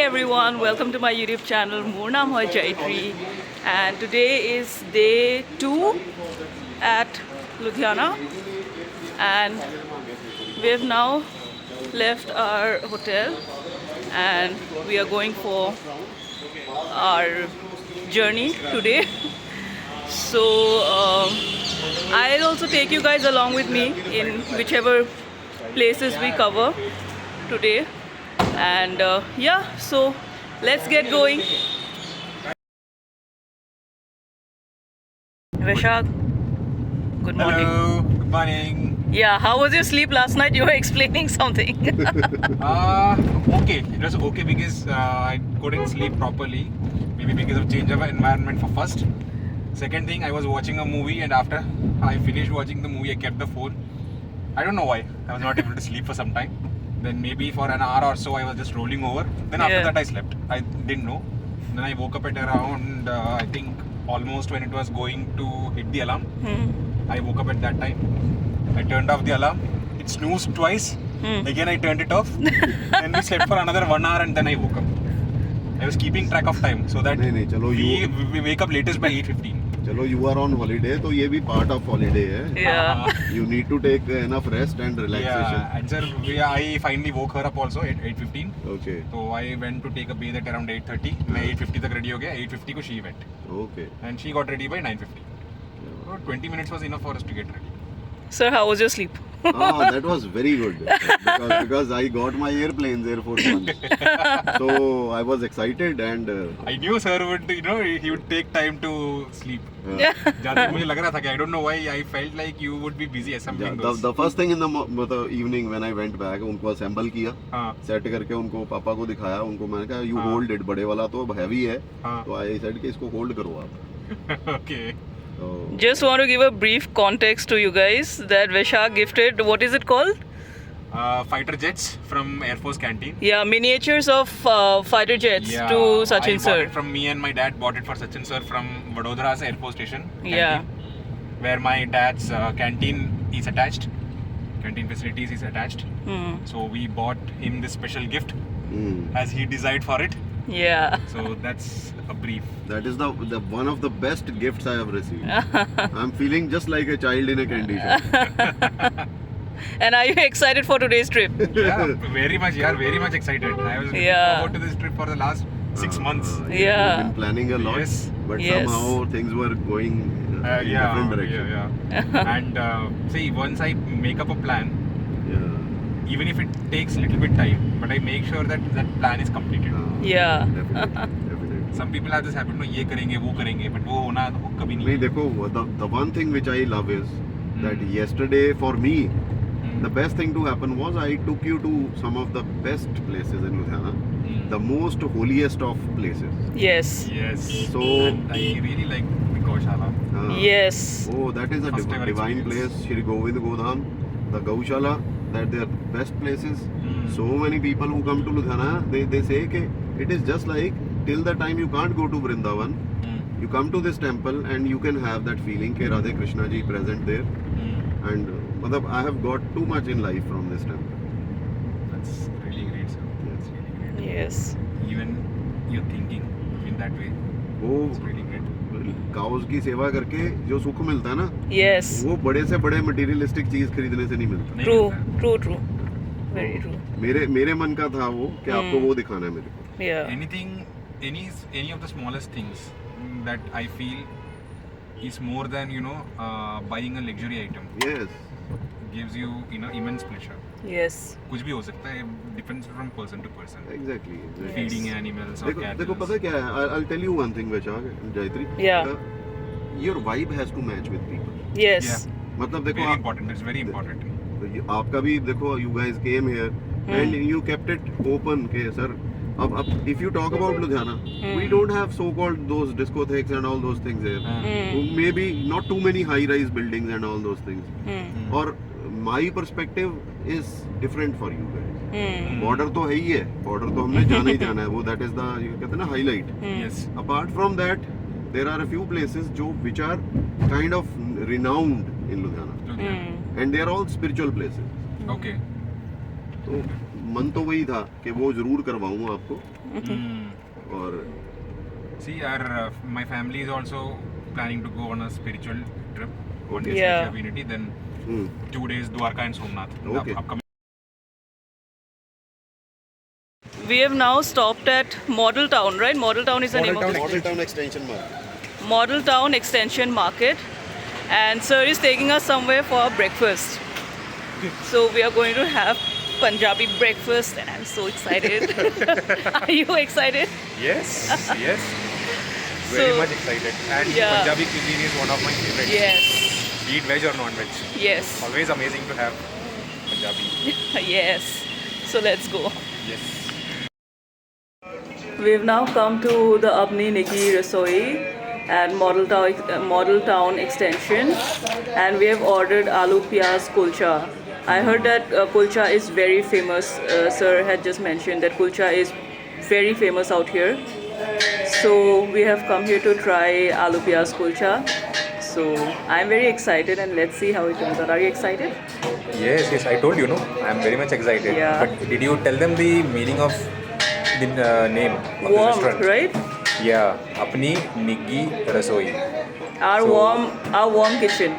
everyone, welcome to my YouTube channel. More naam hai Chaitri, and today is day 2 at Ludhiana, and we have now left our hotel and we are going for our journey today. So I'll also take you guys along with me in whichever places we cover today. And yeah, so let's get going. Vishak, good morning. Hello, good morning. Yeah, how was your sleep last night? You were explaining something. Okay, it was okay because I couldn't sleep properly. Maybe because of change of environment for first. Second thing, I was watching a movie and after I finished watching the movie, I kept the phone. I don't know why. I was not able to sleep for some time. Then maybe for an hour or so, I was just rolling over. Then after that, I slept. I didn't know. Then I woke up at around, I think, almost when it was going to hit the alarm. I woke up at that time. I turned off the alarm. It snoozed twice. Again, I turned it off. Then we slept for another 1 hour and then I woke up. I was keeping track of time so that नहीं, चलो we wake up latest by 8:15. चलो you are on holiday तो ये भी part of holiday है. Yeah. You need to take enough rest and relaxation. Yeah, and sir, I finally woke her up also at 8:15. Okay. So I went to take a bathe at around 8:30. मैं 8:50 तक ready हो गया. 8:50 को she went. Okay. And she got ready by 9:50. So 20 minutes was enough for us to get ready. Sir, how was your sleep? That was very good because I got my airplanes Air Force One. So I was excited and I knew sir would, he would take time to sleep. ज़्यादा मुझे लग रहा था कि I don't know why I felt like you would be busy assembling those. the first thing in the evening when I went back उनको assemble किया, हाँ. Set करके उनको पापा को दिखाया, उनको मैंने कहा you hold it, बड़े वाला तो heavy है, हाँ. तो I said कि इसको hold करो आप. Okay. So, Just want to give a brief context to you guys that Vishak gifted, what is it called? Fighter jets from Air Force canteen. Yeah, miniatures of fighter jets Yeah, to Sachin I sir. bought it from me and my dad bought it for Sachin sir from Vadodara's Air Force Station. Yeah. Canteen, where my dad's canteen is attached. Canteen facilities is attached. So we bought him this special gift as he desired for it. Yeah. So that's a brief. that is the one of the best gifts I have received. I'm feeling just like a child in a candy shop. And are you excited for today's trip? Yeah, very much. Yeah, very much excited. I was looking Yeah. forward to this trip for the last 6 months. Yeah. We've been planning a lot, Yes. but Yes. somehow things were going in different direction. Yeah. And see, once I make up a plan, Yeah. even if it takes a little bit time, but I make sure that that plan is completed. Yeah. Definitely, definitely. Some people have this habit, no, ये करेंगे, वो करेंगे, but वो होना वो कभी नहीं. नहीं देखो, the one thing which I love is that yesterday for me the best thing to happen was I took you to some of the best places in Ludhiana, the most holiest of places. Yes. Yes. So And I really like the Gaushala. Yes. Oh, that is a First ever divine experience. place, Shri Govind Godhan, the Gaushala, that they are the best places. So many people who come to Ludhiana, they say that it is just like till the time you can't go to Vrindavan, you come to this temple and you can have that feeling that Radhe Krishna ji present there. And I have got too much in life from this temple. That's really great, sir. That's really great. Yes. Even you're thinking in that way. वो It's really great. Cause की सेवा करके जो सुख मिलता है ना, Yes. वो बड़े से बड़े मटेरियलिस्टिक चीज खरीदने से नहीं मिलता. नहीं True. मिलता है. True. True. Very true. मेरे मन का था वो कि आपको वो दिखाना है मेरे को. Yeah. Anything, any of the smallest things that I feel is more than buying a luxury item. Yes. Gives you immense pleasure. Yes. कुछ भी हो सकता है. Depends from person to person. Exactly. Feeding animals or cattle. देखो पता क्या है? I'll tell you one thing, Vaishak, Jayatri. Yeah. Your vibe has to match with people. Yes. Yeah. मतलब देखो Very आप, important. It's very important. आपका भी देखो, you guys came here and you kept it open के sir. अब if you talk about Ludhiana, we don't have so-called those discotheques and all those things there. Maybe not too many high-rise buildings and all those things. Or my perspective is different for you guys. Border तो है ही है. Border तो हमने जाना ही जाना है. वो that is the कहते हैं ना highlight. Yes. Apart from that, there are a few places which are kind of renowned in Ludhiana, Okay. and they are all spiritual places. Okay. तो मन तो वही था कि वो जरूर करवाऊँ आपको। और See, my family is also planning to go on a spiritual trip. One day Yeah. spiritual unity, then 2 days Dwarka and Somnath. in the Okay. upcoming. We have now stopped at Model Town, right? Model Town is the name of the Model Town Extension Market. Model Town Extension Market, and sir is taking us somewhere for breakfast. So we are going to have Punjabi breakfast, and I'm so excited. Are you excited? Yes, yes. Very So- much excited. And Yeah. Punjabi cuisine is one of my favorites. Yes, Be it veg or non-veg. yes, Always amazing to have Punjabi. yes. So let's go. Yes. We've now come to the Apni Nikki Rasoi at Model Town Extension, and we have ordered aloo piyaz kulcha. I heard that kulcha is very famous. Sir had just mentioned that kulcha is very famous out here. So we have come here to try aloo piyaz kulcha. So I'm very excited, and let's see how it turns out. Are you excited? Yes, yes. I told you, no. I'm very much excited. Yeah. But did you tell them the meaning of the name of the Warmth, restaurant? right? Yeah. Apni Niggi Rasoi. Our So- warm kitchen.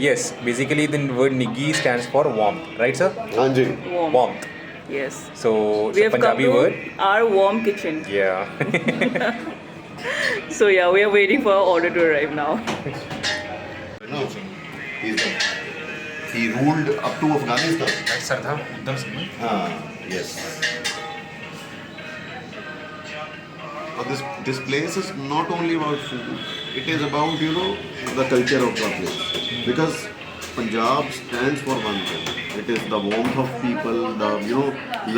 Yes. Basically, the word Niggi stands for warmth, right, sir? Anji. Warm. Warmth. Yes. So We it's a have come Punjabi to word. our warm kitchen. Yeah. So yeah, we are waiting for our order to arrive now. No, he ruled up to Afghanistan. That's Sardar Uddham Singh. Yes. This place is not only about food. It is about the culture of the place. Because Punjab stands for one thing. It is the warmth of people, the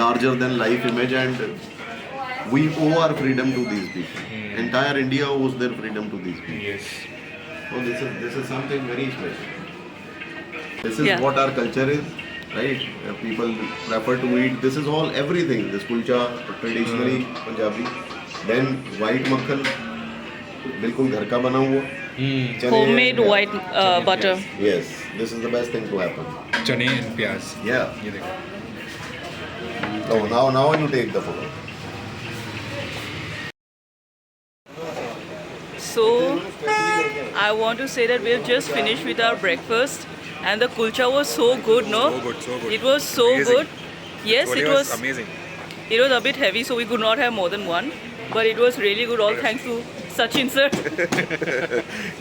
larger than life image, and we owe our freedom to these people. Entire India owes their freedom to these people. Yes. So this is something very special. This is Yeah. what our culture is, right? People prefer to eat. This is all everything. This kulcha, traditionally Punjabi. Then white makhan, बिल्कुल घर का बना हुआ. चने Homemade and- white butter. Yes, this is the best thing to happen. Chane and pyaz. Yeah. ये देखो. So now you take the photo. So I want to say that we have just finished with our breakfast, and the kulcha was so good, no? So good, so good. It was so Amazing. good. Yes, Chole it was. amazing. It was a bit heavy, so we could not have more than one. But it was really good. All thanks to Sachin sir.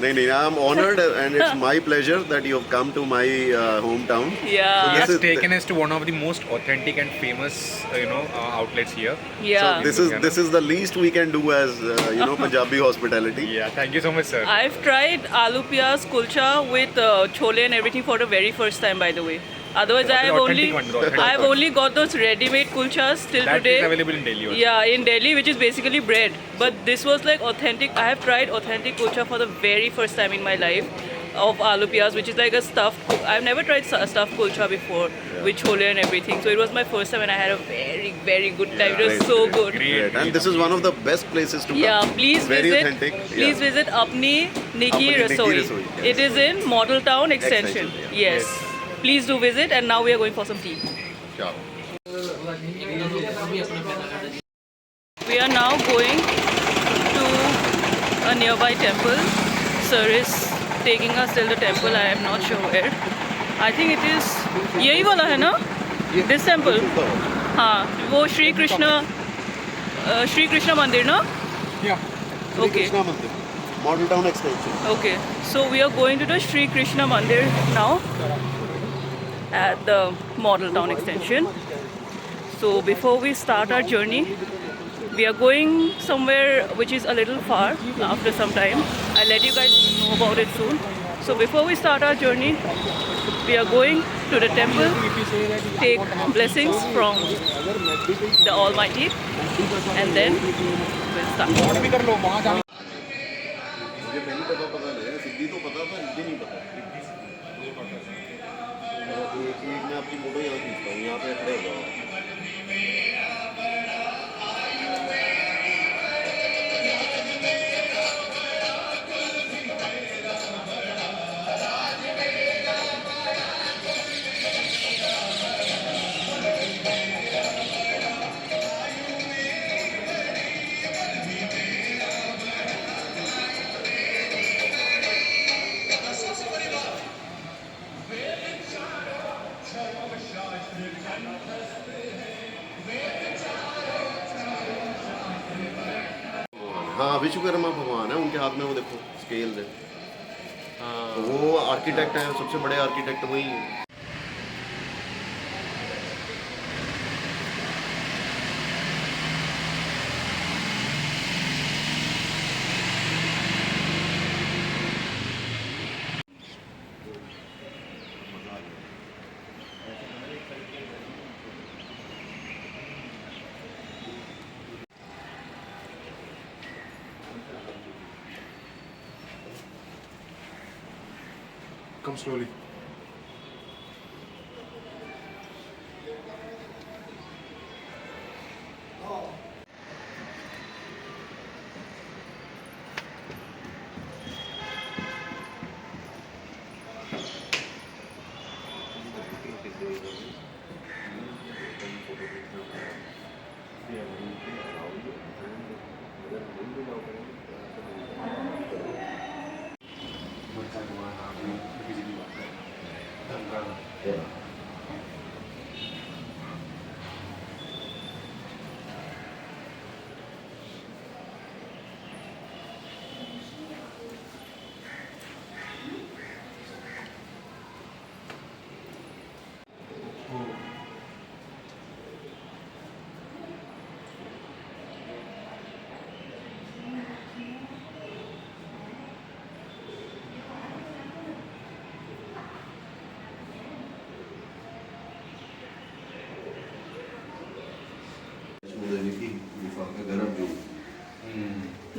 No, I'm honored and it's my pleasure that you have come to my hometown. He Yeah. This has is- taken us to one of the most authentic and famous, outlets here. Yeah. This is the least we can do as Punjabi hospitality. Yeah, thank you so much, sir. I've tried aloo piyaz kulcha with chole and everything for the very first time, by the way. Otherwise, The authentic one, the authentic I've one. only got those ready-made kulchas till That today. is available in Delhi also. Yeah, in Delhi, which is basically bread. But this was like authentic. I have tried authentic kulcha for the very first time in my life of aloo piyaz, which is like a stuffed. I've never tried stuffed kulcha before with chole and everything. So it was my first time, and I had a very, very good time. It was Great, so great, good. Great. And this is one of the best places to come. Yeah, please Very visit. authentic. Please Yeah. visit Apni Nikki Apni Nikki Rasoi. Rasoi, yes. It is in Model Town Extension. Extension, Yes. Please do visit. And now we are going for some tea. Ciao. We are now going to a nearby temple. Sir is taking us till the temple. I am not sure where. I think it is यही वाला है ना? This temple. हाँ, वो श्री कृष्ण मंदिर ना? Yeah. Okay. Krishna Mandir, Model Town Extension. Okay, so we are going to the Sri Krishna Mandir now at the Model Town Extension. So before we start our journey, we are going somewhere which is a little far after some time. I'll let you guys know about it soon. So before we start our journey, we are going to the temple, take blessings from the Almighty, and then we'll start. मुझे पहली दफा पता लगा, सिद्धि तो पता था, रिद्धि नहीं पता। एक मैं आपकी फोटो यहाँ खींचता हूँ, यहाँ पे खड़े हो जाओ। हाँ विश्वकर्मा भगवान है, उनके हाथ में वो देखो स्केल्स है। तो वो आर्किटेक्ट है, सबसे बड़े आर्किटेक्ट वही है। Come slowly.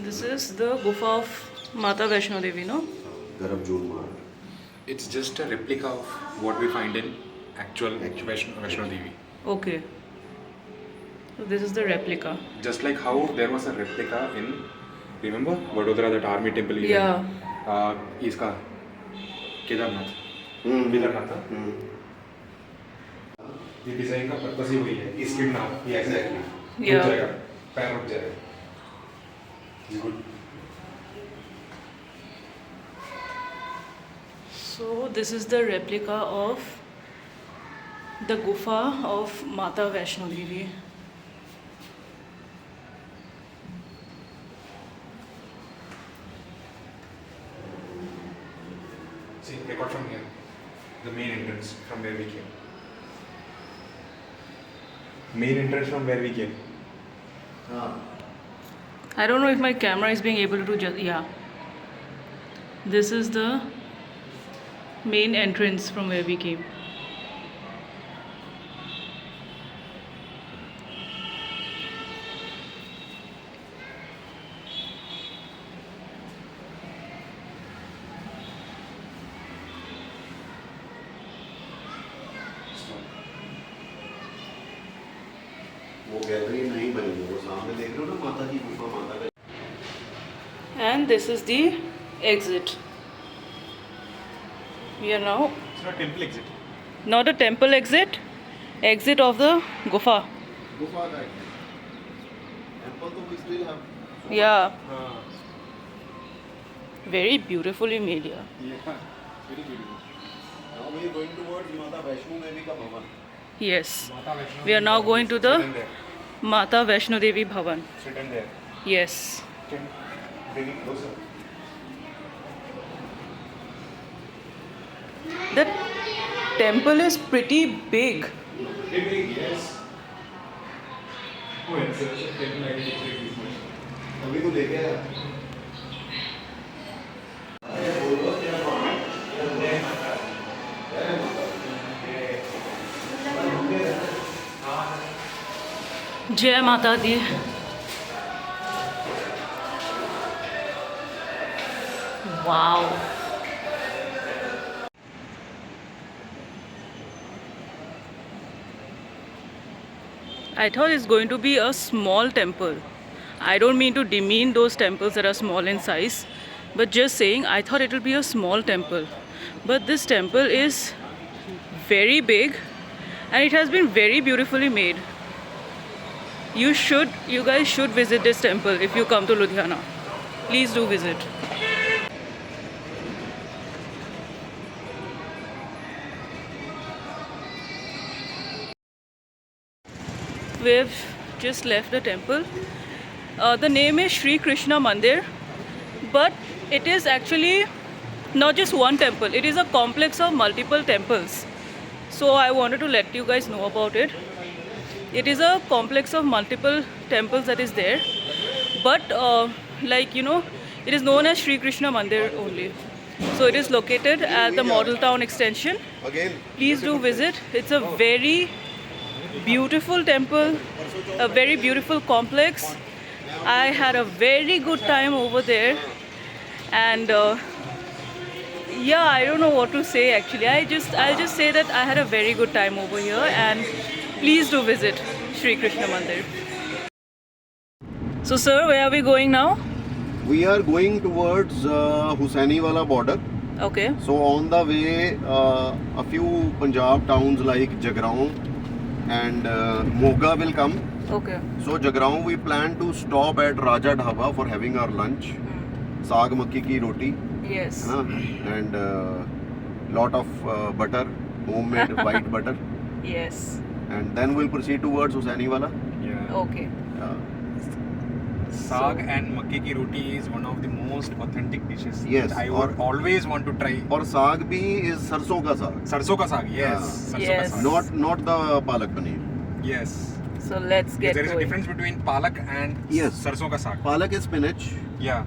This is the Gufa of Mata Vaishno Devi, no? गर्भजोत मार्ग। It's just a replica of what we find in actual Vaishno Devi. Okay. So this is the replica. Just like how there was a replica in, remember Vadodara, that army temple? Yeah. Iska Kedarnath. Kedarnath. ये design का purpose ही वही है, skid ना ये exactly Yeah. रुक जाएगा, पैर रुक जाएगा। Good. So this is the replica of the Gufa of Mata Vaishno Devi. See, record from here, the main entrance from where we came. Main entrance from where we came. I don't know if my camera is being able to just, yeah. This is the main entrance from where we came. वो gallery नहीं बनी है, वो सामने देख रहे हो ना माता की गुफा, माता का। And this is the exit. We are now It's not temple exit. not a temple exit, exit of the Gufa. गुफा का टेंपल तो we still have. Yeah, very beautifully made here. Yeah, very beautiful. Now we are going towards Mata Vaishno Devi का भवन। Yes, Mata Vaishno we are now Devi going to the sit in there. Mata Vaishno Devi Bhavan. Sit in there. Yes. Can bring it closer. The temple is pretty big. Very big, yes. Oh, it's such a temple, I didn't expect this much. अभी तो लेके आया। जय माता दी। Wow. I thought it's going to be a small temple. I don't mean to demean those temples that are small in size, but just saying I thought it will be a small temple. But this temple is very big and it has been very beautifully made. You guys should visit this temple if you come to Ludhiana. Please do visit. We've just left the temple The name is Sri Krishna Mandir, but it is actually not just one temple. It is a complex of multiple temples. So I wanted to let you guys know about it. It is a complex of multiple temples that is there, but it is known as Sri Krishna Mandir only. So it is located at the Model Town extension. Again, Please do visit. It's a very beautiful temple, a very beautiful complex. I had a very good time over there, and I don't know what to say actually. I'll just say that I had a very good time over here, and please do visit Sri Krishna Mandir. So sir, where are we going now? we are going towards Husainiwala border. Okay. So on the way, a few Punjab towns like Jagraon and Moga will come. Okay. So Jagraon we plan to stop at Raja Dhaba for having our lunch. Saag makki ki roti. Yes. And lot of butter, homemade white butter. Yes. And then we'll proceed towards Husainiwala. Yeah. Okay. Saag and makki ki roti is one of the most authentic dishes. Yes, that I would always want to try. और साग भी is सरसों का साग. Sarson ka saag, yes. Sarson Yes. ka saag. Not the palak paneer. Yes. So let's get There is a going. difference between palak and Yes. sarson ka saag. Palak is spinach. Yeah.